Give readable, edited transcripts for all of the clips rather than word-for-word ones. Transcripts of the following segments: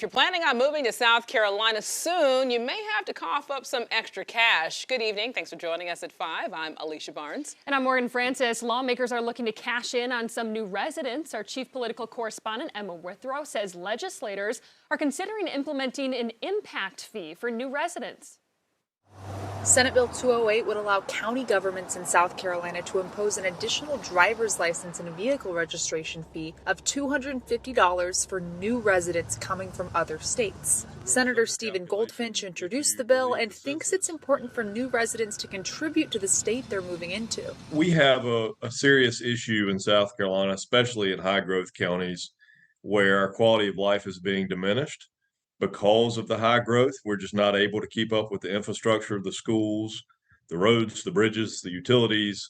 you're planning on moving to South Carolina soon, you may have to cough up some extra cash. Good evening. Thanks for joining us at 5. I'm Alicia Barnes. And I'm Morgan Francis. Lawmakers are looking to cash in on some new residents. Our chief political correspondent, Emma Withrow, says legislators are considering implementing an impact fee for new residents. Senate Bill 208 would allow county governments in South Carolina to impose an additional driver's license and vehicle registration fee of $250 for new residents coming from other states. Senator Stephen Goldfinch introduced the bill and thinks it's important for new residents to contribute to the state they're moving into. We have a serious issue in South Carolina, especially in high growth counties, where our quality of life is being diminished. Because of the high growth, we're just not able to keep up with the infrastructure of the schools, the roads, the bridges, the utilities,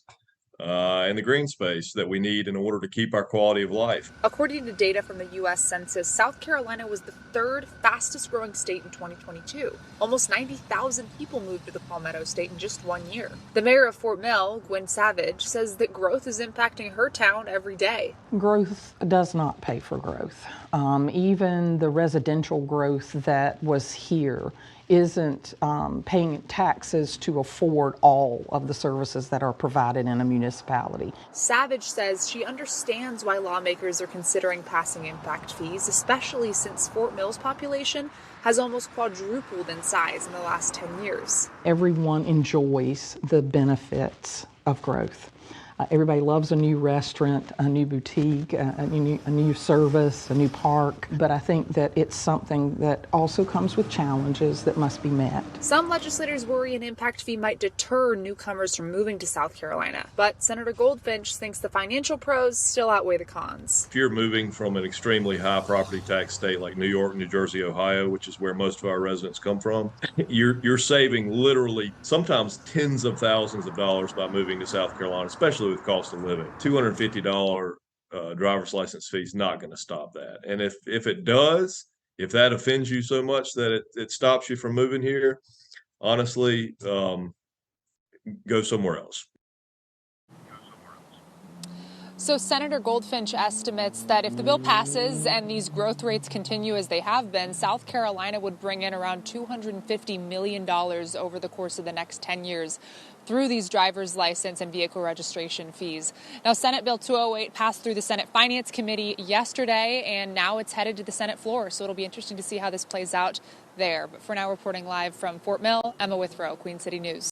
and the green space that we need in order to keep our quality of life. According to data from the U.S. Census, South Carolina was the third fastest growing state in 2022. Almost 90,000 people moved to the Palmetto State in just 1 year. The mayor of Fort Mill, Gwen Savage, says that growth is impacting her town every day. Growth does not pay for growth. Even the residential growth that was here isn't paying taxes to afford all of the services that are provided in a municipality. Savage says she understands why lawmakers are considering passing impact fees, especially since Fort Mill's population has almost quadrupled in size in the last 10 years. Everyone enjoys the benefits of growth. Everybody loves a new restaurant, a new boutique, a new service, a new park. But I think that it's something that also comes with challenges that must be met. Some legislators worry an impact fee might deter newcomers from moving to South Carolina. But Senator Goldfinch thinks the financial pros still outweigh the cons. If you're moving from an extremely high property tax state like New York, New Jersey, Ohio, which is where most of our residents come from, you're saving literally sometimes tens of thousands of dollars by moving to South Carolina, especially with cost of living. $250 driver's license fee is not going to stop that. And if it does, if that offends you so much that it stops you from moving here, honestly, go somewhere else. So Senator Goldfinch estimates that if the bill passes and these growth rates continue as they have been, South Carolina would bring in around $250 million over the course of the next 10 years through these driver's license and vehicle registration fees. Now, Senate Bill 208 passed through the Senate Finance Committee yesterday, and now it's headed to the Senate floor. So it'll be interesting to see how this plays out there. But for now, reporting live from Fort Mill, Emma Withrow, Queen City News.